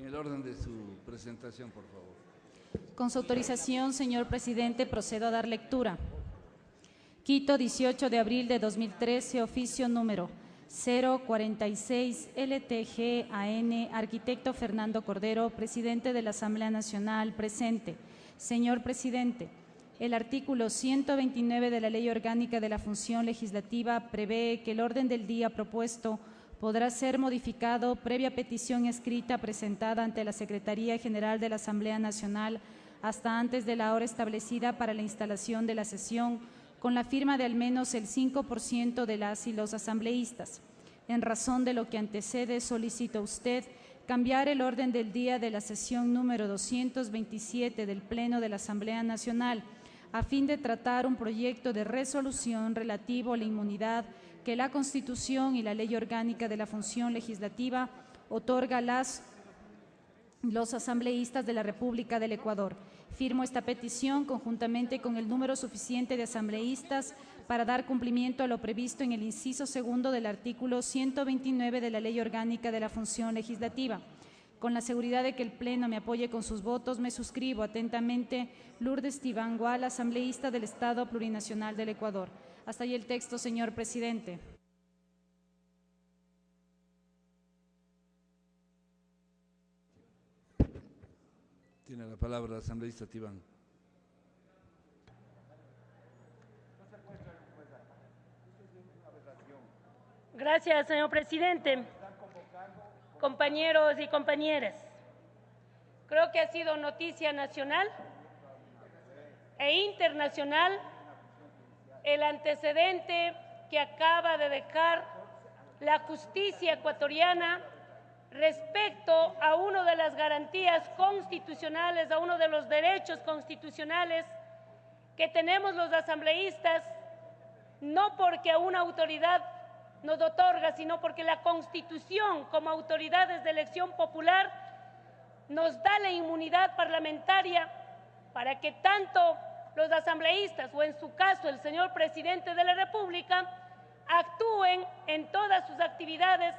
En el orden de su presentación, por favor. Con su autorización, señor presidente, procedo a dar lectura. Quito, 18 de abril de 2013, oficio número 046 LTG-AN, arquitecto Fernando Cordero, presidente de la Asamblea Nacional, presente. Señor presidente, el artículo 129 de la Ley Orgánica de la Función Legislativa prevé que el orden del día propuesto podrá ser modificado previa petición escrita presentada ante la Secretaría General de la Asamblea Nacional hasta antes de la hora establecida para la instalación de la sesión, con la firma de al menos el 5% de las y los asambleístas. En razón de lo que antecede, solicito a usted cambiar el orden del día de la sesión número 227 del Pleno de la Asamblea Nacional, a fin de tratar un proyecto de resolución relativo a la inmunidad que la Constitución y la Ley Orgánica de la Función Legislativa otorga a los asambleístas de la República del Ecuador. Firmo esta petición conjuntamente con el número suficiente de asambleístas para dar cumplimiento a lo previsto en el inciso segundo del artículo 129 de la Ley Orgánica de la Función Legislativa. Con la seguridad de que el Pleno me apoye con sus votos, me suscribo atentamente Lourdes Tibangual, asambleísta del Estado Plurinacional del Ecuador. Hasta ahí el texto, señor presidente. Tiene la palabra el asambleísta Tibán. Gracias, señor presidente. Compañeros y compañeras, creo que ha sido noticia nacional e internacional el antecedente que acaba de dejar la justicia ecuatoriana respecto a una de las garantías constitucionales, a uno de los derechos constitucionales que tenemos los asambleístas, no porque a una autoridad nos otorga, sino porque la Constitución, como autoridades de elección popular, nos da la inmunidad parlamentaria para que tanto los asambleístas, o en su caso el señor presidente de la República, actúen en todas sus actividades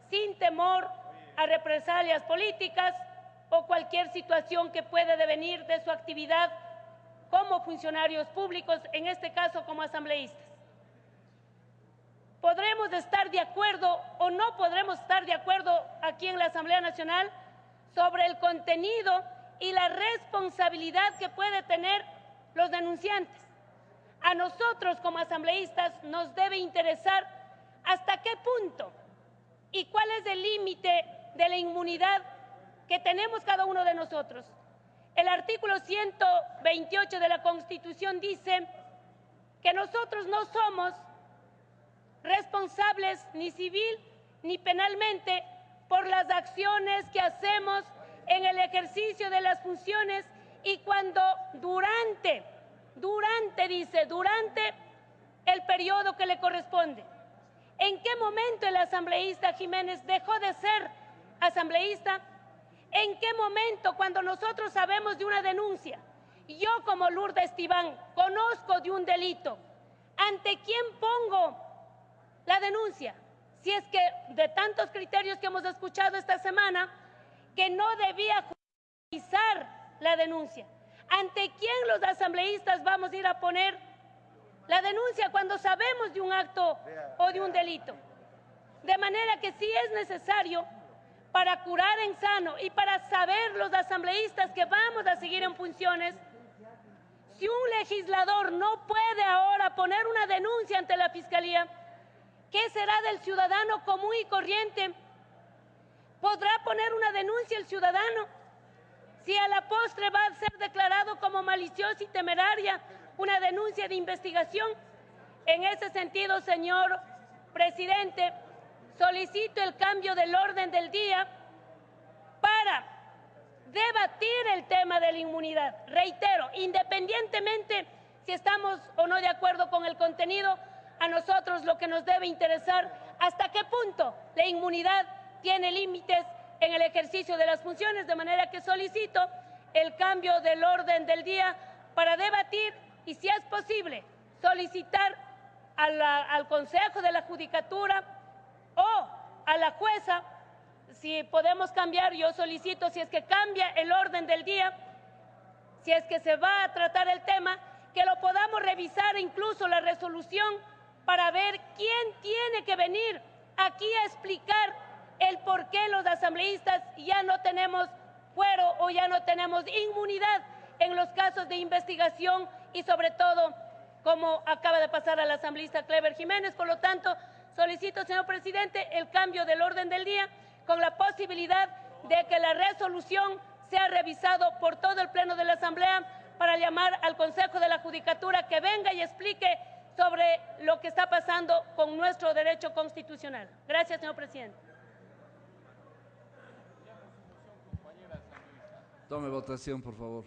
sin temor a represalias políticas o cualquier situación que pueda devenir de su actividad como funcionarios públicos, en este caso como asambleístas. Podremos estar de acuerdo o no podremos estar de acuerdo aquí en la Asamblea Nacional sobre el contenido y la responsabilidad que puede tener los denunciantes. A nosotros como asambleístas nos debe interesar hasta qué punto y cuál es el límite de la inmunidad que tenemos cada uno de nosotros. El artículo 128 de la Constitución dice que nosotros no somos responsables ni civil ni penalmente por las acciones que hacemos en el ejercicio de las funciones y cuando durante el periodo que le corresponde. ¿En qué momento el asambleísta Jiménez dejó de ser asambleísta? ¿En qué momento, cuando nosotros sabemos de una denuncia? Yo, como Lourdes Tibán, conozco de un delito. ¿Ante quién pongo la denuncia? Si es que de tantos criterios que hemos escuchado esta semana, que no debía judicializar la denuncia. ¿Ante quién los asambleístas vamos a ir a poner la denuncia cuando sabemos de un acto o de un delito? De manera que sí es necesario, para curar en sano y para saber los asambleístas que vamos a seguir en funciones, si un legislador no puede ahora poner una denuncia ante la Fiscalía, ¿qué será del ciudadano común y corriente? ¿Podrá poner una denuncia el ciudadano si a la postre va a ser declarado como maliciosa y temeraria una denuncia de investigación? En ese sentido, señor presidente, solicito el cambio del orden del día para debatir el tema de la inmunidad. Reitero, independientemente si estamos o no de acuerdo con el contenido, a nosotros lo que nos debe interesar, hasta qué punto la inmunidad tiene límites en el ejercicio de las funciones, de manera que solicito el cambio del orden del día para debatir y, si es posible, solicitar al Consejo de la Judicatura o a la jueza si podemos cambiar, yo solicito, si es que cambia el orden del día, si es que se va a tratar el tema, que lo podamos revisar incluso la resolución para ver quién tiene que venir aquí a explicar el por qué los asambleístas ya no tenemos fuero o ya no tenemos inmunidad en los casos de investigación y sobre todo como acaba de pasar al asambleísta Clever Jiménez. Por lo tanto, solicito, señor presidente, el cambio del orden del día con la posibilidad de que la resolución sea revisado por todo el Pleno de la Asamblea para llamar al Consejo de la Judicatura que venga y explique sobre lo que está pasando con nuestro derecho constitucional. Gracias, señor presidente. Tome votación, por favor.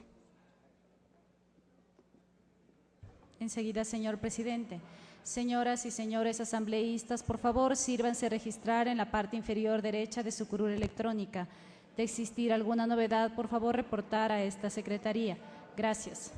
Enseguida, señor presidente. Señoras y señores asambleístas, por favor, sírvanse registrar en la parte inferior derecha de su curul electrónica. De existir alguna novedad, por favor, reportar a esta secretaría. Gracias.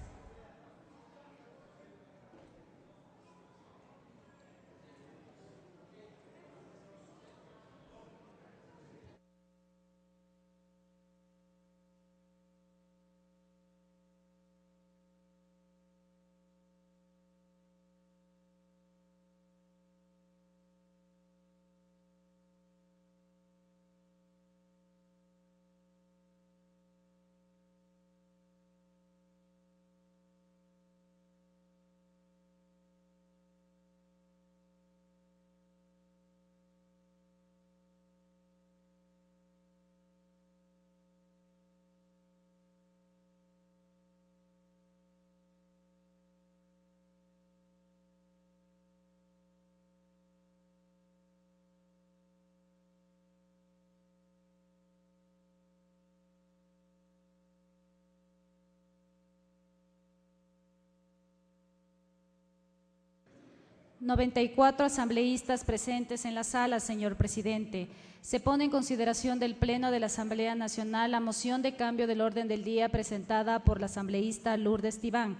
«94 asambleístas presentes en la sala, señor presidente. Se pone en consideración del Pleno de la Asamblea Nacional la moción de cambio del orden del día presentada por la asambleísta Lourdes Tibán.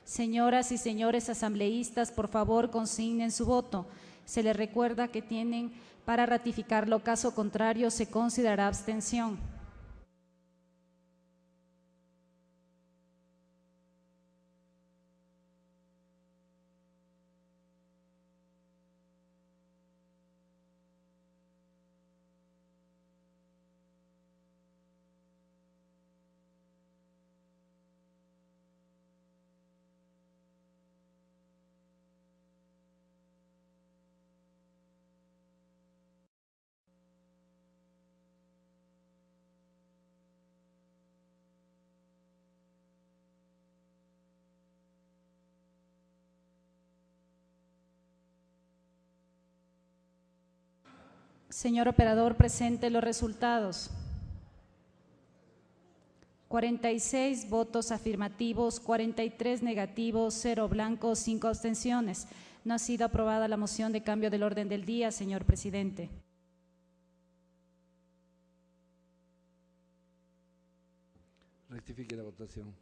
Señoras y señores asambleístas, por favor, consignen su voto. Se les recuerda que tienen para ratificarlo, caso contrario se considerará abstención». Señor operador, presente los resultados. 46 votos afirmativos, 43 negativos, 0 blancos, 5 abstenciones. No ha sido aprobada la moción de cambio del orden del día, señor presidente. Rectifique la votación.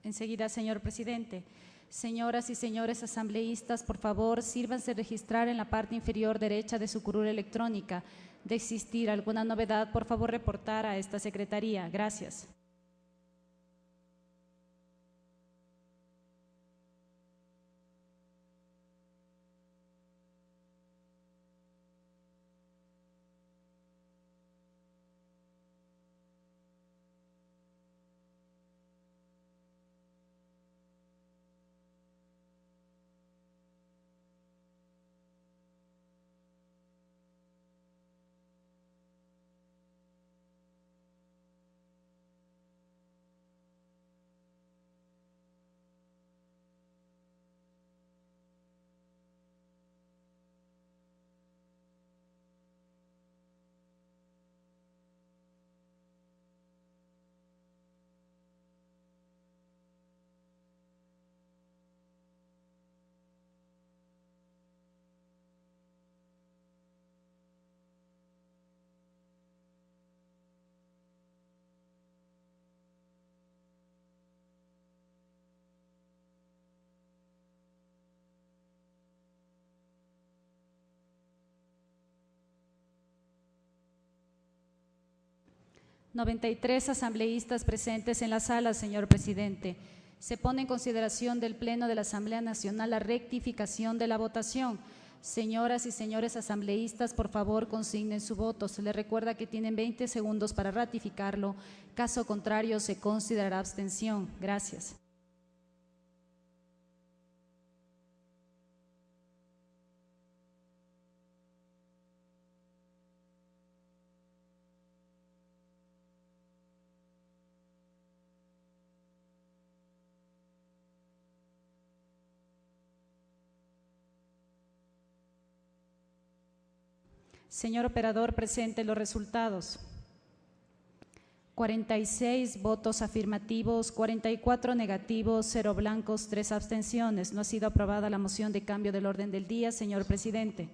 Enseguida, señor presidente. Señoras y señores asambleístas, por favor, sírvanse registrar en la parte inferior derecha de su curul electrónica. De existir alguna novedad, por favor, reportar a esta secretaría. Gracias. 93 asambleístas presentes en la sala, señor presidente. Se pone en consideración del Pleno de la Asamblea Nacional la rectificación de la votación. Señoras y señores asambleístas, por favor, consignen su voto. Se les recuerda que tienen 20 segundos para ratificarlo. Caso contrario, se considerará abstención. Gracias. Señor operador, presente los resultados. 46 votos afirmativos, 44 negativos, 0 blancos, 3 abstenciones. No ha sido aprobada la moción de cambio del orden del día, señor presidente.